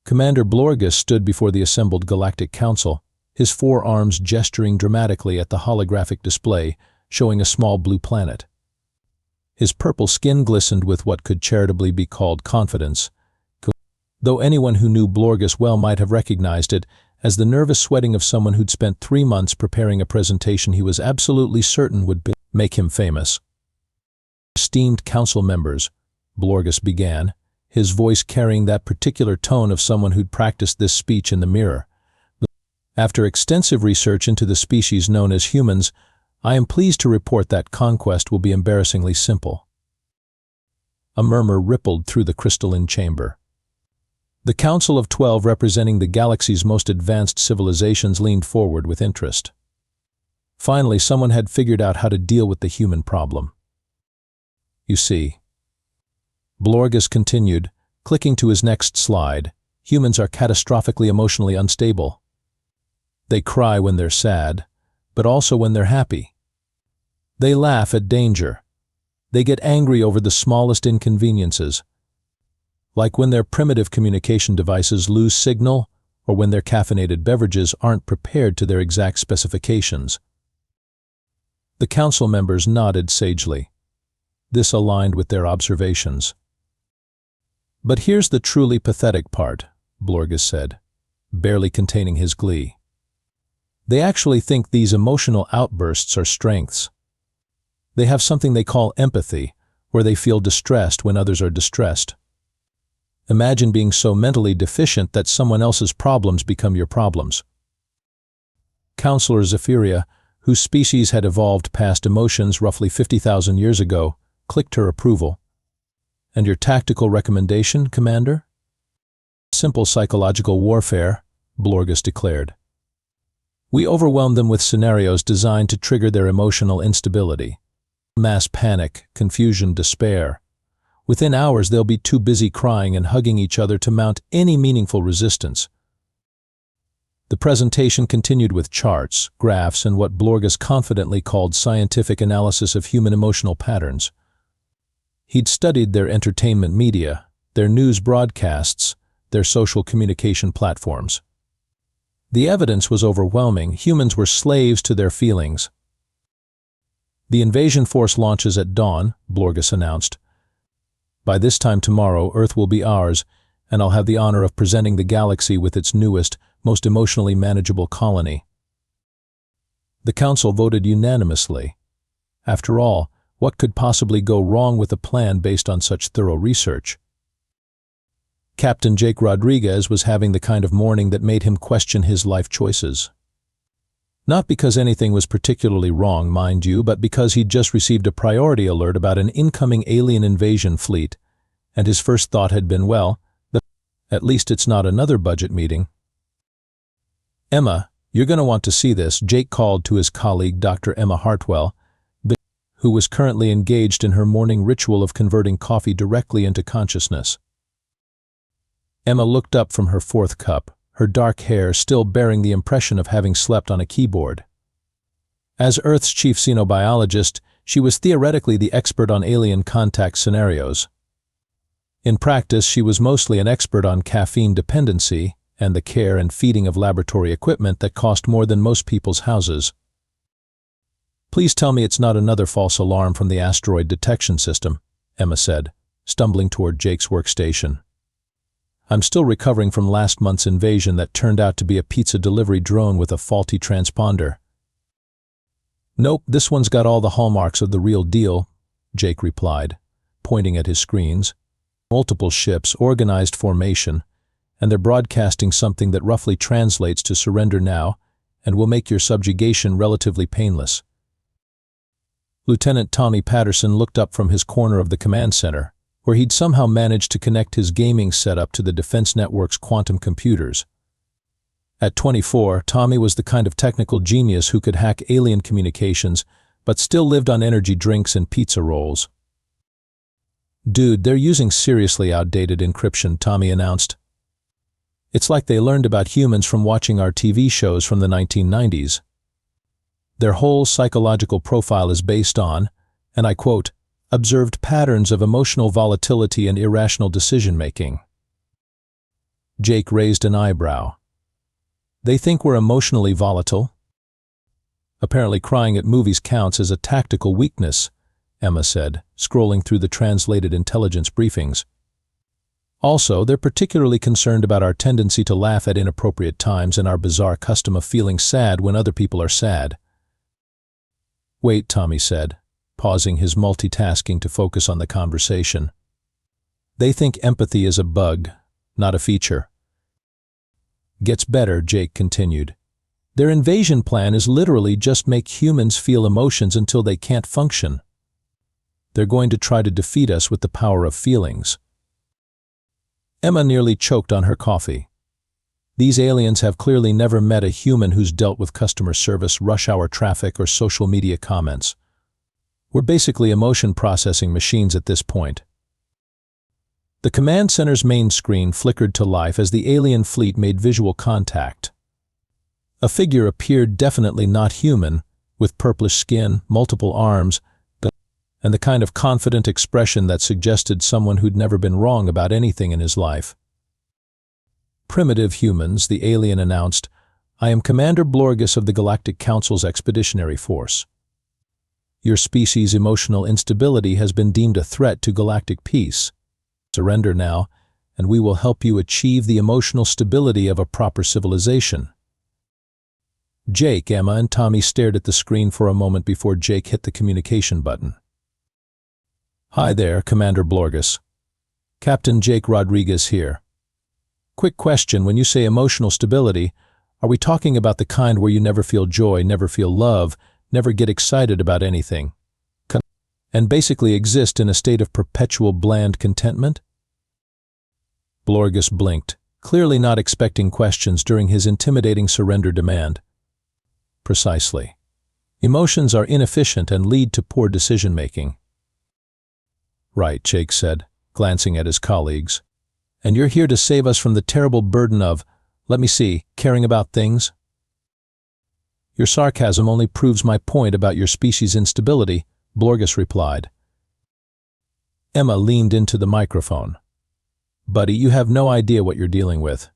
Commander Blorgus stood before the assembled Galactic Council, his forearms gesturing dramatically at the holographic display, showing a small blue planet. His purple skin glistened with what could charitably be called confidence, though anyone who knew Blorgus well might have recognized it as the nervous sweating of someone who'd spent 3 months preparing a presentation he was absolutely certain would make him famous. Esteemed council members, Blorgus began, his voice carrying that particular tone of someone who'd practiced this speech in the mirror. After extensive research into the species known as humans, I am pleased to report that conquest will be embarrassingly simple. A murmur rippled through the crystalline chamber. The Council of 12 representing the galaxy's most advanced civilizations leaned forward with interest. Finally, someone had figured out how to deal with the human problem. You see, Blorgus continued, clicking to his next slide, humans are catastrophically emotionally unstable. They cry when they're sad, but also when they're happy. They laugh at danger. They get angry over the smallest inconveniences, like when their primitive communication devices lose signal or when their caffeinated beverages aren't prepared to their exact specifications. The council members nodded sagely. This aligned with their observations. But here's the truly pathetic part, Blorgus said, barely containing his glee. They actually think these emotional outbursts are strengths. They have something they call empathy, where they feel distressed when others are distressed. Imagine being so mentally deficient that someone else's problems become your problems. Counselor Zephyria, whose species had evolved past emotions roughly 50,000 years ago, clicked her approval. And your tactical recommendation, Commander? Simple psychological warfare, Blorgus declared. We overwhelm them with scenarios designed to trigger their emotional instability. Mass panic, confusion, despair. Within hours they'll be too busy crying and hugging each other to mount any meaningful resistance. The presentation continued with charts, graphs, and what Blorgus confidently called scientific analysis of human emotional patterns. He'd studied their entertainment media, their news broadcasts, their social communication platforms. The evidence was overwhelming. Humans were slaves to their feelings. The invasion force launches at dawn, Blorgus announced. By this time tomorrow, Earth will be ours, and I'll have the honor of presenting the galaxy with its newest, most emotionally manageable colony. The Council voted unanimously. After all, what could possibly go wrong with a plan based on such thorough research? Captain Jake Rodriguez was having the kind of morning that made him question his life choices. Not because anything was particularly wrong, mind you, but because he'd just received a priority alert about an incoming alien invasion fleet, and his first thought had been, well, at least it's not another budget meeting. Emma, you're going to want to see this, Jake called to his colleague Dr. Emma Hartwell, who was currently engaged in her morning ritual of converting coffee directly into consciousness. Emma looked up from her 4th cup, her dark hair still bearing the impression of having slept on a keyboard. As Earth's chief xenobiologist, she was theoretically the expert on alien contact scenarios. In practice, she was mostly an expert on caffeine dependency and the care and feeding of laboratory equipment that cost more than most people's houses. Please tell me it's not another false alarm from the asteroid detection system, Emma said, stumbling toward Jake's workstation. I'm still recovering from last month's invasion that turned out to be a pizza delivery drone with a faulty transponder. Nope, this one's got all the hallmarks of the real deal, Jake replied, pointing at his screens. Multiple ships, organized formation, and they're broadcasting something that roughly translates to surrender now and will make your subjugation relatively painless. Lieutenant Tommy Patterson looked up from his corner of the command center, where he'd somehow managed to connect his gaming setup to the Defense Network's quantum computers. At 24, Tommy was the kind of technical genius who could hack alien communications, but still lived on energy drinks and pizza rolls. Dude, they're using seriously outdated encryption, Tommy announced. It's like they learned about humans from watching our TV shows from the 1990s. Their whole psychological profile is based on, and I quote, observed patterns of emotional volatility and irrational decision-making. Jake raised an eyebrow. They think we're emotionally volatile? Apparently crying at movies counts as a tactical weakness, Emma said, scrolling through the translated intelligence briefings. Also, they're particularly concerned about our tendency to laugh at inappropriate times and our bizarre custom of feeling sad when other people are sad. Wait, Tommy said, pausing his multitasking to focus on the conversation. They think empathy is a bug, not a feature. Gets better, Jake continued. Their invasion plan is literally just make humans feel emotions until they can't function. They're going to try to defeat us with the power of feelings. Emma nearly choked on her coffee. These aliens have clearly never met a human who's dealt with customer service, rush hour traffic, or social media comments. We're basically emotion processing machines at this point. The command center's main screen flickered to life as the alien fleet made visual contact. A figure appeared definitely not human, with purplish skin, multiple arms, and the kind of confident expression that suggested someone who'd never been wrong about anything in his life. Primitive humans, the alien announced, I am Commander Blorgus of the Galactic Council's Expeditionary Force. Your species' emotional instability has been deemed a threat to galactic peace. Surrender now, and we will help you achieve the emotional stability of a proper civilization. Jake, Emma, and Tommy stared at the screen for a moment before Jake hit the communication button. Hi there, Commander Blorgus. Captain Jake Rodriguez here. Quick question, when you say emotional stability, are we talking about the kind where you never feel joy, never feel love, never get excited about anything, and basically exist in a state of perpetual bland contentment? Blorgus blinked, clearly not expecting questions during his intimidating surrender demand. Precisely. Emotions are inefficient and lead to poor decision-making. Right, Jake said, glancing at his colleagues. And you're here to save us from the terrible burden of, let me see, caring about things? Your sarcasm only proves my point about your species' instability, Blorgus replied. Emma leaned into the microphone. Buddy, you have no idea what you're dealing with.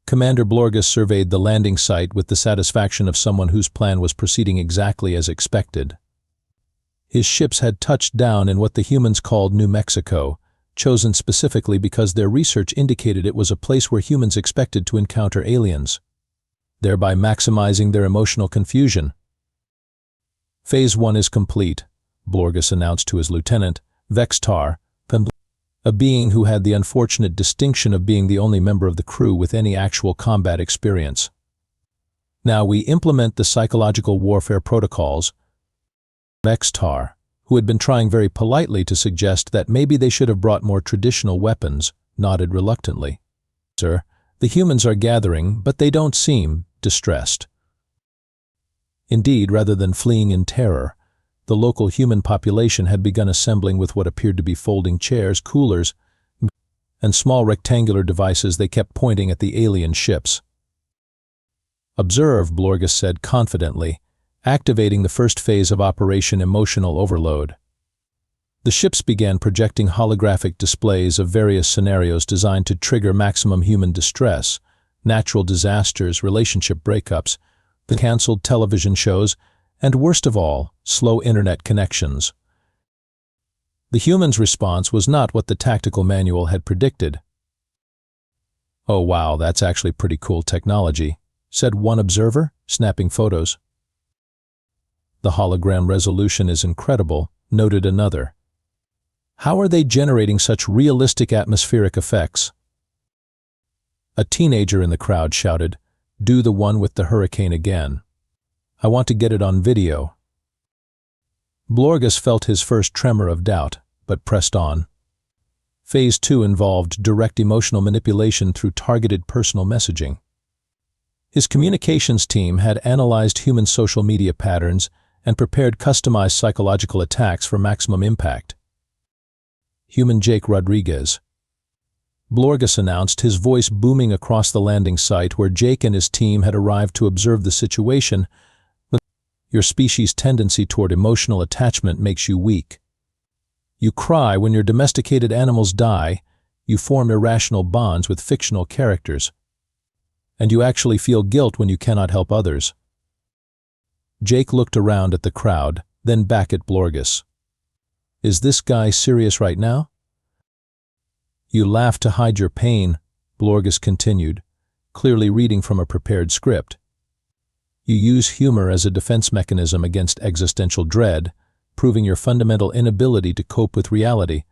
Commander Blorgus surveyed the landing site with the satisfaction of someone whose plan was proceeding exactly as expected. His ships had touched down in what the humans called New Mexico, chosen specifically because their research indicated it was a place where humans expected to encounter aliens, thereby maximizing their emotional confusion. Phase 1 is complete, Blorgus announced to his lieutenant, Vextar, a being who had the unfortunate distinction of being the only member of the crew with any actual combat experience. Now we implement the psychological warfare protocols. Vextar, who had been trying very politely to suggest that maybe they should have brought more traditional weapons, nodded reluctantly. Sir, the humans are gathering, but they don't seem distressed. Indeed, rather than fleeing in terror, the local human population had begun assembling with what appeared to be folding chairs, coolers, and small rectangular devices they kept pointing at the alien ships. Observe, Blorgus said confidently, activating the first phase of Operation Emotional Overload. The ships began projecting holographic displays of various scenarios designed to trigger maximum human distress, natural disasters, relationship breakups, the canceled television shows, and worst of all, slow internet connections. The humans' response was not what the tactical manual had predicted. Oh wow, that's actually pretty cool technology, said one observer, snapping photos. The hologram resolution is incredible, noted another. How are they generating such realistic atmospheric effects? A teenager in the crowd shouted, do the one with the hurricane again. I want to get it on video. Blorgus felt his first tremor of doubt, but pressed on. Phase 2 involved direct emotional manipulation through targeted personal messaging. His communications team had analyzed human social media patterns and prepared customized psychological attacks for maximum impact. Human Jake Rodriguez. Blorgus announced, his voice booming across the landing site where Jake and his team had arrived to observe the situation. Your species' tendency toward emotional attachment makes you weak. You cry when your domesticated animals die, You form irrational bonds with fictional characters. And you actually feel guilt when you cannot help others. Jake looked around at the crowd, then back at Blorgus. Is this guy serious right now? You laugh to hide your pain, Blorgus continued, clearly reading from a prepared script. You use humor as a defense mechanism against existential dread, proving your fundamental inability to cope with reality.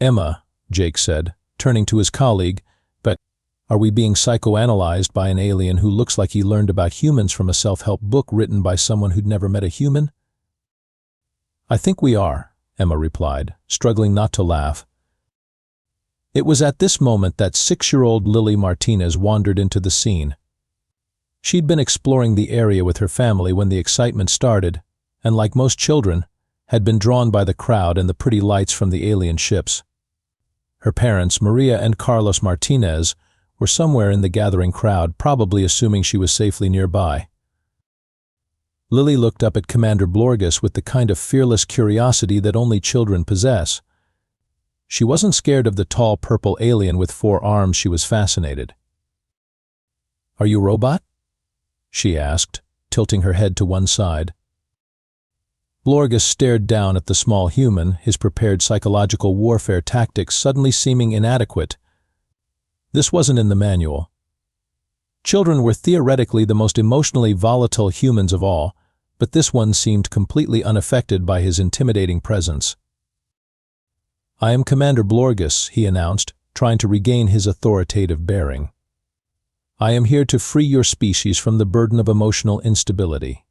Emma, Jake said, turning to his colleague, but are we being psychoanalyzed by an alien who looks like he learned about humans from a self-help book written by someone who'd never met a human? I think we are, Emma replied, struggling not to laugh. It was at this moment that 6-year-old Lily Martinez wandered into the scene. She'd been exploring the area with her family when the excitement started, and like most children, had been drawn by the crowd and the pretty lights from the alien ships. Her parents, Maria and Carlos Martinez, were somewhere in the gathering crowd, probably assuming she was safely nearby. Lily looked up at Commander Blorgus with the kind of fearless curiosity that only children possess. She wasn't scared of the tall purple alien with 4 arms. She was fascinated. Are you a robot? She asked, tilting her head to one side. Blorgus stared down at the small human, his prepared psychological warfare tactics suddenly seeming inadequate. This wasn't in the manual. Children were theoretically the most emotionally volatile humans of all, but this one seemed completely unaffected by his intimidating presence. I am Commander Blorgus, he announced, trying to regain his authoritative bearing. I am here to free your species from the burden of emotional instability.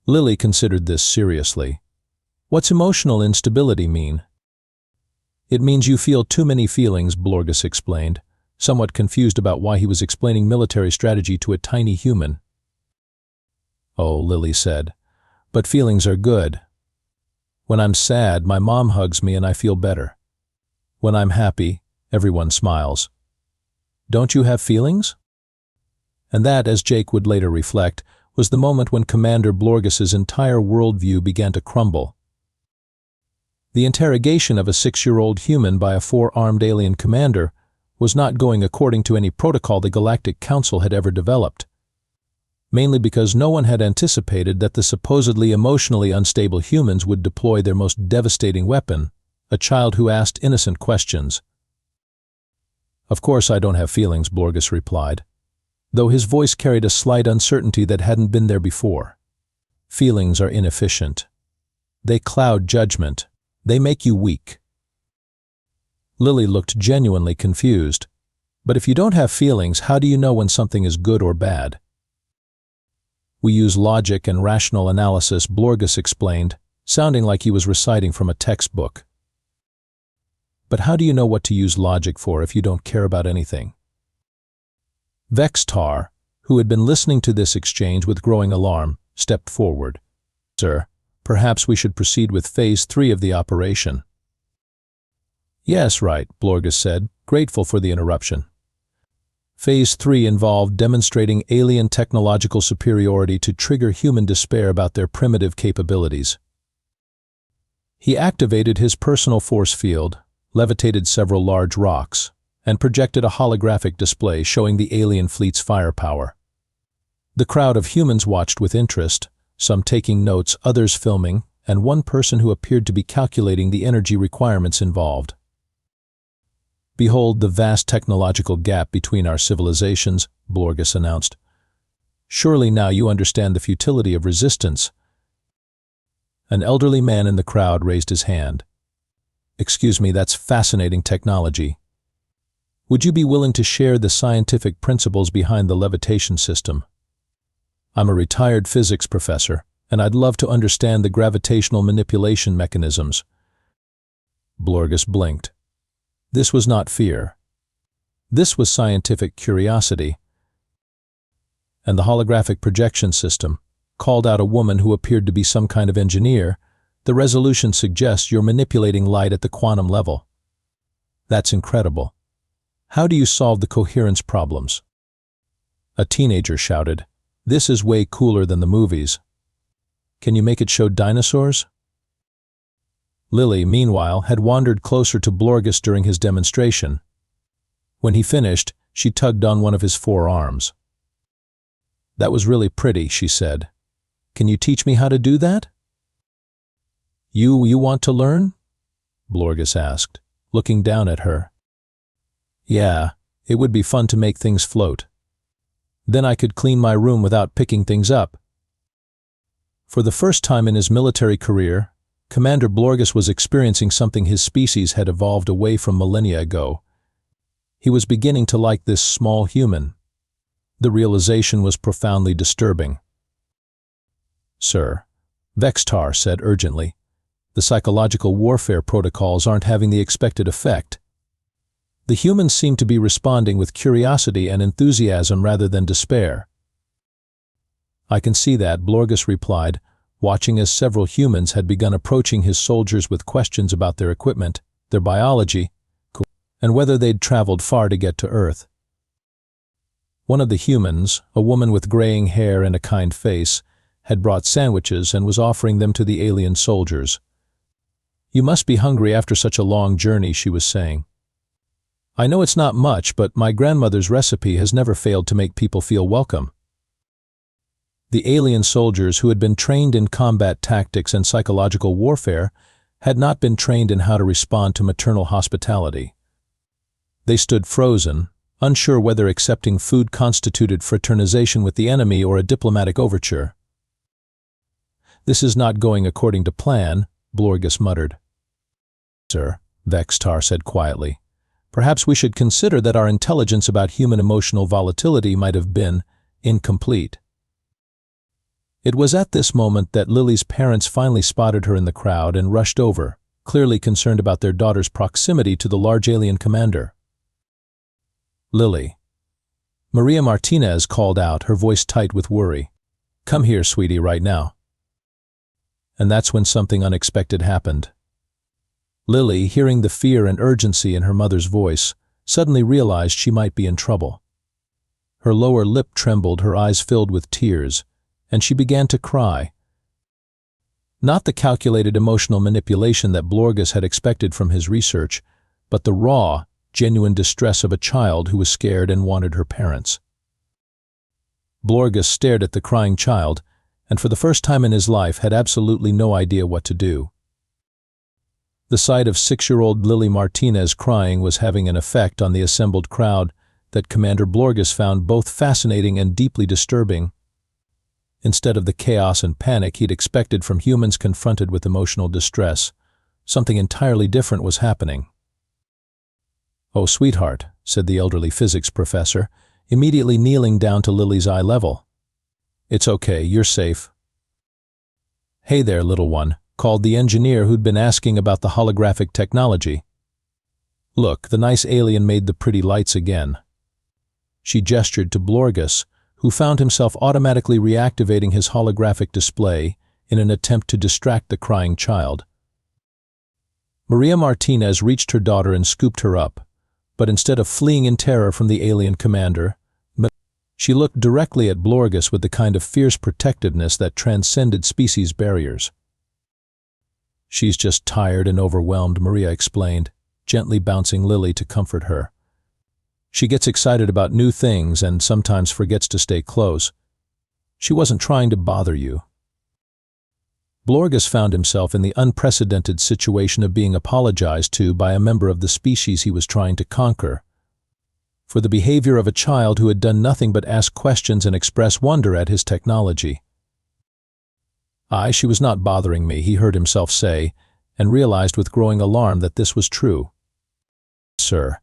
Lily considered this seriously. What's emotional instability mean? It means you feel too many feelings, Blorgus explained, somewhat confused about why he was explaining military strategy to a tiny human. Oh, Lily said, but feelings are good. When I'm sad, my mom hugs me and I feel better. When I'm happy, everyone smiles. Don't you have feelings? And that, as Jake would later reflect, was the moment when Commander Blorgus's entire worldview began to crumble. The interrogation of a 6-year-old human by a 4-armed alien commander was not going according to any protocol the Galactic Council had ever developed, mainly because no one had anticipated that the supposedly emotionally unstable humans would deploy their most devastating weapon, a child who asked innocent questions. Of course I don't have feelings, Blorgus replied, though his voice carried a slight uncertainty that hadn't been there before. Feelings are inefficient. They cloud judgment. They make you weak. Lily looked genuinely confused. But if you don't have feelings, how do you know when something is good or bad? We use logic and rational analysis, Blorgus explained, sounding like he was reciting from a textbook. But how do you know what to use logic for if you don't care about anything? Vextar, who had been listening to this exchange with growing alarm, stepped forward. Sir, perhaps we should proceed with Phase 3 of the operation. Yes, right, Blorgus said, grateful for the interruption. Phase 3 involved demonstrating alien technological superiority to trigger human despair about their primitive capabilities. He activated his personal force field, levitated several large rocks, and projected a holographic display showing the alien fleet's firepower. The crowd of humans watched with interest, some taking notes, others filming, and one person who appeared to be calculating the energy requirements involved. Behold the vast technological gap between our civilizations, Blorgus announced. Surely now you understand the futility of resistance. An elderly man in the crowd raised his hand. Excuse me, that's fascinating technology. Would you be willing to share the scientific principles behind the levitation system? I'm a retired physics professor, and I'd love to understand the gravitational manipulation mechanisms. Blorgus blinked. This was not fear. This was scientific curiosity. And the holographic projection system called out a woman who appeared to be some kind of engineer. The resolution suggests you're manipulating light at the quantum level. That's incredible. How do you solve the coherence problems? A teenager shouted, "This is way cooler than the movies. Can you make it show dinosaurs?" Lily, meanwhile, had wandered closer to Blorgus during his demonstration. When he finished, she tugged on one of his forearms. "That was really pretty," she said. "Can you teach me how to do that?" You want to learn?" Blorgus asked, looking down at her. "Yeah, it would be fun to make things float. Then I could clean my room without picking things up." For the first time in his military career, Commander Blorgus was experiencing something his species had evolved away from millennia ago. He was beginning to like this small human. The realization was profoundly disturbing. "Sir," Vextar said urgently, "the psychological warfare protocols aren't having the expected effect. The humans seem to be responding with curiosity and enthusiasm rather than despair." "I can see that," Blorgus replied, watching as several humans had begun approaching his soldiers with questions about their equipment, their biology, and whether they'd traveled far to get to Earth. One of the humans, a woman with graying hair and a kind face, had brought sandwiches and was offering them to the alien soldiers. "You must be hungry after such a long journey," she was saying. "I know it's not much, but my grandmother's recipe has never failed to make people feel welcome." The alien soldiers, who had been trained in combat tactics and psychological warfare, had not been trained in how to respond to maternal hospitality. They stood frozen, unsure whether accepting food constituted fraternization with the enemy or a diplomatic overture. "This is not going according to plan," Blorgus muttered. "Sir," Vextar said quietly, "perhaps we should consider that our intelligence about human emotional volatility might have been incomplete." It was at this moment that Lily's parents finally spotted her in the crowd and rushed over, clearly concerned about their daughter's proximity to the large alien commander. "Lily." Maria Martinez called out, her voice tight with worry. "Come here, sweetie, right now." And that's when something unexpected happened. Lily, hearing the fear and urgency in her mother's voice, suddenly realized she might be in trouble. Her lower lip trembled, her eyes filled with tears, and she began to cry. Not the calculated emotional manipulation that Blorgus had expected from his research, but the raw, genuine distress of a child who was scared and wanted her parents. Blorgus stared at the crying child, and for the first time in his life had absolutely no idea what to do. The sight of 6-year-old Lily Martinez crying was having an effect on the assembled crowd that Commander Blorgus found both fascinating and deeply disturbing. Instead of the chaos and panic he'd expected from humans confronted with emotional distress, something entirely different was happening. "Oh, sweetheart," said the elderly physics professor, immediately kneeling down to Lily's eye level. "It's okay, you're safe." "Hey there, little one," called the engineer who'd been asking about the holographic technology. "Look, the nice alien made the pretty lights again." She gestured to Blorgus, who found himself automatically reactivating his holographic display in an attempt to distract the crying child. Maria Martinez reached her daughter and scooped her up, but instead of fleeing in terror from the alien commander, she looked directly at Blorgus with the kind of fierce protectiveness that transcended species barriers. "She's just tired and overwhelmed," Maria explained, gently bouncing Lily to comfort her. "She gets excited about new things and sometimes forgets to stay close. She wasn't trying to bother you." Blorgus found himself in the unprecedented situation of being apologized to by a member of the species he was trying to conquer, for the behavior of a child who had done nothing but ask questions and express wonder at his technology. She was not bothering me," he heard himself say, and realized with growing alarm that this was true. "Sir,"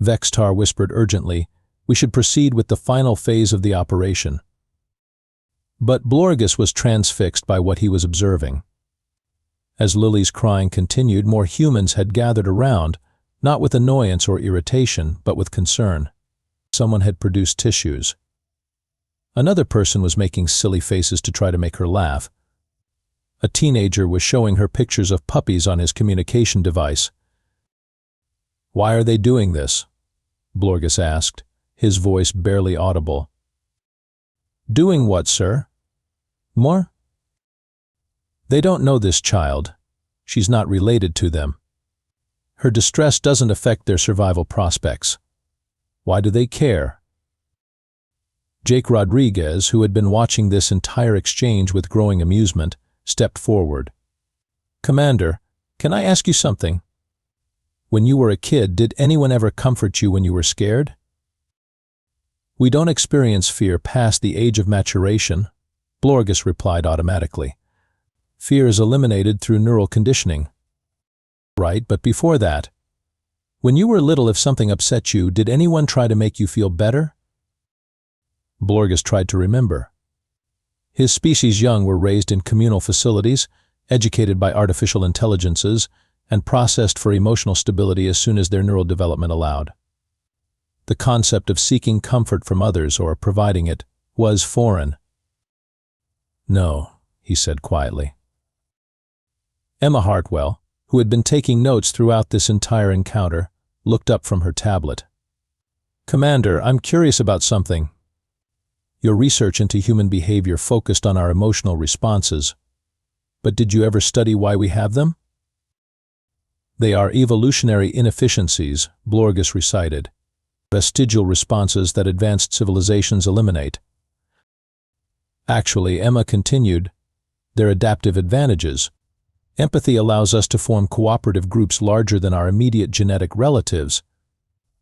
Vextar whispered urgently, "we should proceed with the final phase of the operation." But Blorgus was transfixed by what he was observing. As Lily's crying continued, more humans had gathered around, not with annoyance or irritation, but with concern. Someone had produced tissues. Another person was making silly faces to try to make her laugh. A teenager was showing her pictures of puppies on his communication device. "Why are they doing this?" Blorgus asked, his voice barely audible. "Doing what, sir?" "More?" "They don't know this child. She's not related to them. Her distress doesn't affect their survival prospects. Why do they care? Jake Rodriguez, who had been watching this entire exchange with growing amusement, stepped forward. "Commander, can I ask you something? When you were a kid, did anyone ever comfort you when you were scared?" "We don't experience fear past the age of maturation," Blorgus replied automatically. "Fear is eliminated through neural conditioning." "Right, but before that, when you were little, if something upset you, did anyone try to make you feel better?" Blorgus tried to remember. His species' young were raised in communal facilities, educated by artificial intelligences, and processed for emotional stability as soon as their neural development allowed. The concept of seeking comfort from others or providing it was foreign. "No," he said quietly. Emma Hartwell, who had been taking notes throughout this entire encounter, looked up from her tablet. "Commander, I'm curious about something. Your research into human behavior focused on our emotional responses, but did you ever study why we have them?" "They are evolutionary inefficiencies," Blorgus recited, "vestigial responses that advanced civilizations eliminate." "Actually," Emma continued, "they're adaptive advantages. Empathy allows us to form cooperative groups larger than our immediate genetic relatives.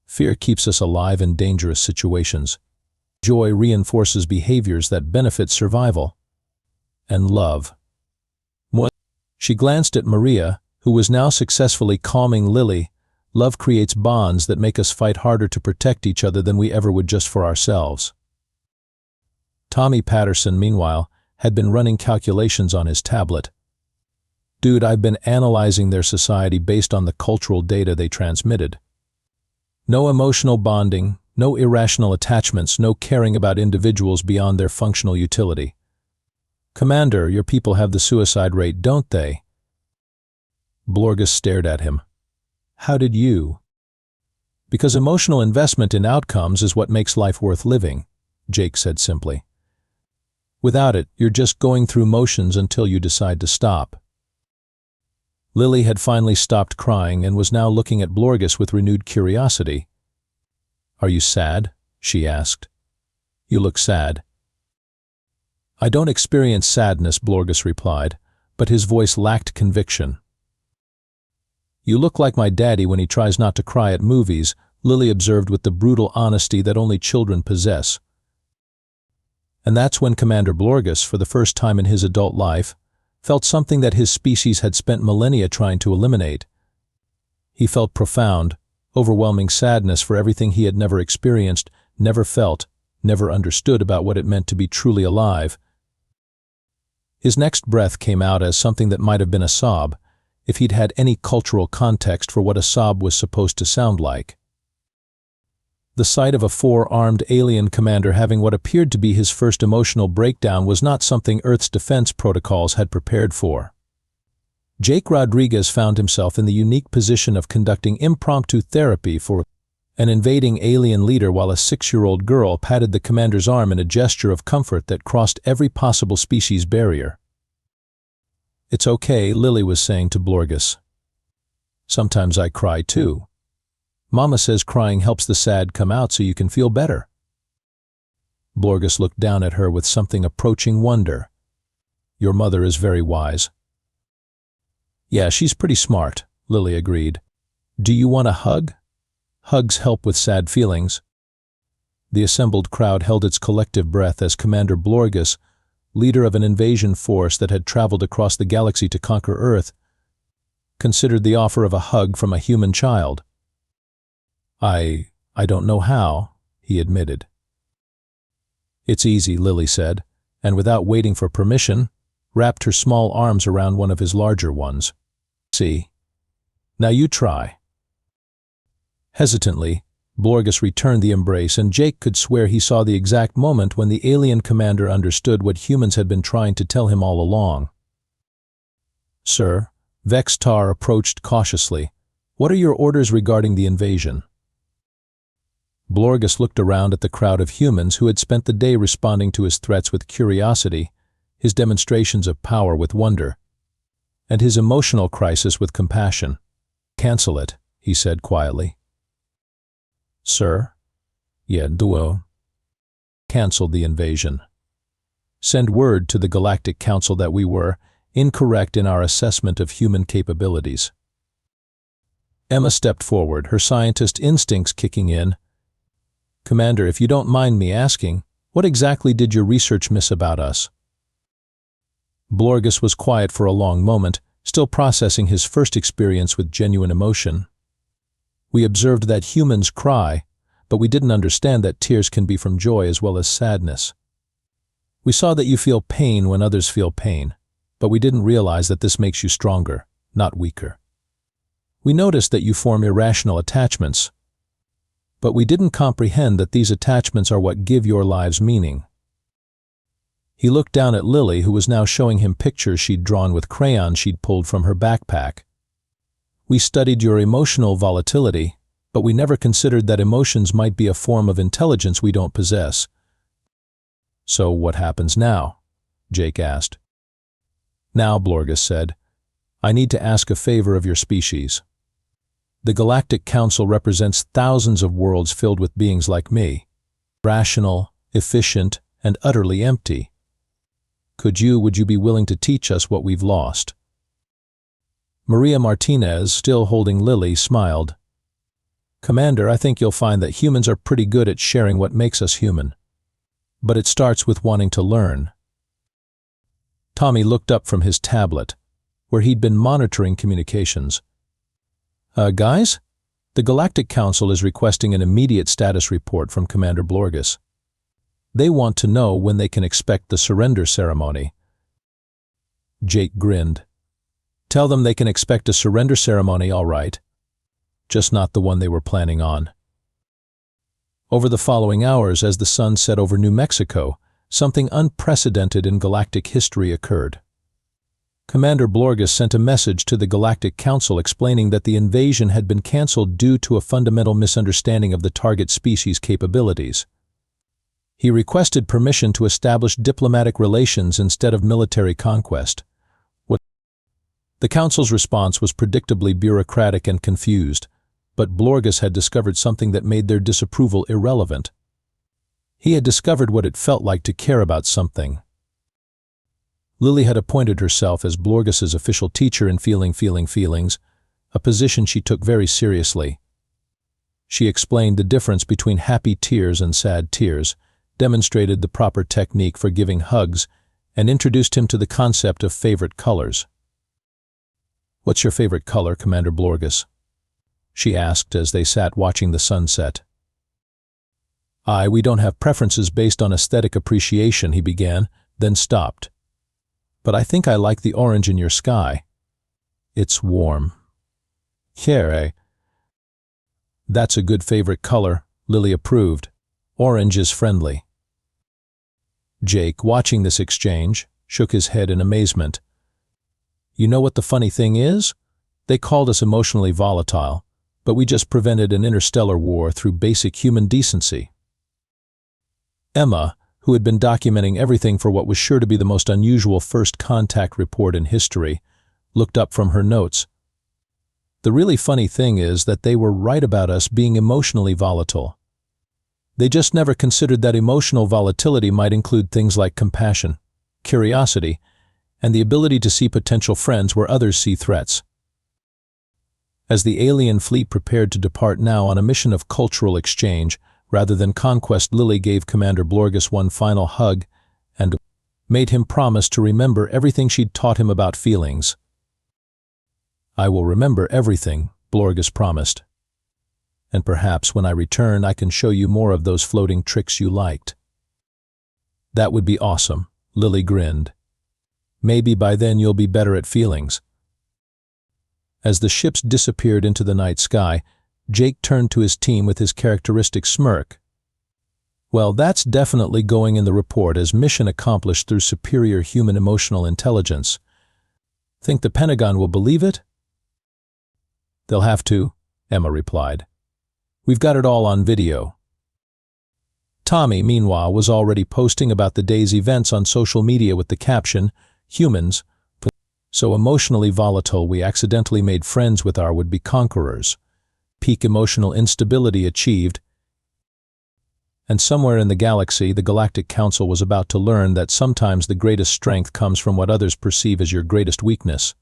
Fear keeps us alive in dangerous situations. Joy reinforces behaviors that benefit survival. And love." She glanced at Maria, who was now successfully calming Lily. "Love creates bonds that make us fight harder to protect each other than we ever would just for ourselves." Tommy Patterson, meanwhile, had been running calculations on his tablet. "Dude, I've been analyzing their society based on the cultural data they transmitted. No emotional bonding, no irrational attachments, no caring about individuals beyond their functional utility. Commander, your people have the suicide rate, don't they?" Blorgus stared at him. "How did you?" "Because emotional investment in outcomes is what makes life worth living," Jake said simply. "Without it, you're just going through motions until you decide to stop." Lily had finally stopped crying and was now looking at Blorgus with renewed curiosity. "Are you sad?" she asked. "You look sad." "I don't experience sadness," Blorgus replied, but his voice lacked conviction. "You look like my daddy when he tries not to cry at movies," Lily observed with the brutal honesty that only children possess. And that's when Commander Blorgus, for the first time in his adult life, felt something that his species had spent millennia trying to eliminate. He felt profound, overwhelming sadness for everything he had never experienced, never felt, never understood about what it meant to be truly alive. His next breath came out as something that might have been a sob, if he'd had any cultural context for what a sob was supposed to sound like. The sight of a four-armed alien commander having what appeared to be his first emotional breakdown was not something Earth's defense protocols had prepared for. Jake Rodriguez found himself in the unique position of conducting impromptu therapy for an invading alien leader while a 6-year-old girl patted the commander's arm in a gesture of comfort that crossed every possible species barrier. "It's okay," Lily was saying to Blorgus. "Sometimes I cry too. Mama says crying helps the sad come out so you can feel better." Blorgus looked down at her with something approaching wonder. "Your mother is very wise." "Yeah, she's pretty smart," Lily agreed. "Do you want a hug? Hugs help with sad feelings." The assembled crowd held its collective breath as Commander Blorgus, leader of an invasion force that had traveled across the galaxy to conquer Earth, considered the offer of a hug from a human child. I don't know how," he admitted. "It's easy," Lily said, and without waiting for permission, wrapped her small arms around one of his larger ones. "See? Now you try." Hesitantly, Blorgus returned the embrace, and Jake could swear he saw the exact moment when the alien commander understood what humans had been trying to tell him all along. "Sir," Vex Tar approached cautiously, "what are your orders regarding the invasion?" Blorgus looked around at the crowd of humans who had spent the day responding to his threats with curiosity, his demonstrations of power with wonder. and his emotional crisis with compassion. "Cancel it," he said quietly. "Sir?" "Yeah, duo." "Cancel the invasion. Send word to the Galactic Council that we were incorrect in our assessment of human capabilities." Emma stepped forward, her scientist instincts kicking in. "Commander, if you don't mind me asking, what exactly did your research miss about us?" Blorgus was quiet for a long moment, still processing his first experience with genuine emotion. "We observed that humans cry, but we didn't understand that tears can be from joy as well as sadness. We saw that you feel pain when others feel pain, but we didn't realize that this makes you stronger, not weaker. We noticed that you form irrational attachments, but we didn't comprehend that these attachments are what give your lives meaning." He looked down at Lily, who was now showing him pictures she'd drawn with crayons she'd pulled from her backpack. "We studied your emotional volatility, but we never considered that emotions might be a form of intelligence we don't possess." "So what happens now?" Jake asked. "Now," Blorgus said, "I need to ask a favor of your species. The Galactic Council represents thousands of worlds filled with beings like me, rational, efficient, and utterly empty. Would you be willing to teach us what we've lost?" Maria Martinez, still holding Lily, smiled. "Commander, I think you'll find that humans are pretty good at sharing what makes us human. But it starts with wanting to learn." Tommy looked up from his tablet, where he'd been monitoring communications. Guys? The Galactic Council is requesting an immediate status report from Commander Blorgus. They want to know when they can expect the surrender ceremony." Jake grinned. "Tell them they can expect a surrender ceremony, all right. Just not the one they were planning on." Over the following hours, as the sun set over New Mexico, something unprecedented in galactic history occurred. Commander Blorgus sent a message to the Galactic Council explaining that the invasion had been canceled due to a fundamental misunderstanding of the target species' capabilities. He requested permission to establish diplomatic relations instead of military conquest. The Council's response was predictably bureaucratic and confused, but Blorgus had discovered something that made their disapproval irrelevant. He had discovered what it felt like to care about something. Lily had appointed herself as Blorgus's official teacher in feelings, a position she took very seriously. She explained the difference between happy tears and sad tears, demonstrated the proper technique for giving hugs, and introduced him to the concept of favorite colors. "What's your favorite color, Commander Blorgus?" she asked as they sat watching the sunset. We don't have preferences based on aesthetic appreciation," he began, then stopped. "But I think I like the orange in your sky. It's warm." "Yeah, That's a good favorite color," Lily approved. "Orange is friendly." Jake, watching this exchange, shook his head in amazement. "You know what the funny thing is? They called us emotionally volatile, but we just prevented an interstellar war through basic human decency." Emma, who had been documenting everything for what was sure to be the most unusual first contact report in history, looked up from her notes. "The really funny thing is that they were right about us being emotionally volatile. They just never considered that emotional volatility might include things like compassion, curiosity, and the ability to see potential friends where others see threats." As the alien fleet prepared to depart now on a mission of cultural exchange rather than conquest, Lily gave Commander Blorgus one final hug and made him promise to remember everything she'd taught him about feelings. "I will remember everything," Blorgus promised. "And perhaps when I return I can show you more of those floating tricks you liked." "That would be awesome," Lily grinned. "Maybe by then you'll be better at feelings." As the ships disappeared into the night sky, Jake turned to his team with his characteristic smirk. "Well, that's definitely going in the report as mission accomplished through superior human emotional intelligence. Think the Pentagon will believe it?" "They'll have to," Emma replied. "We've got it all on video." Tommy, meanwhile, was already posting about the day's events on social media with the caption, "Humans, So emotionally volatile, we accidentally made friends with our would-be conquerors. Peak emotional instability achieved, and somewhere in the galaxy, the Galactic Council was about to learn that sometimes the greatest strength comes from what others perceive as your greatest weakness.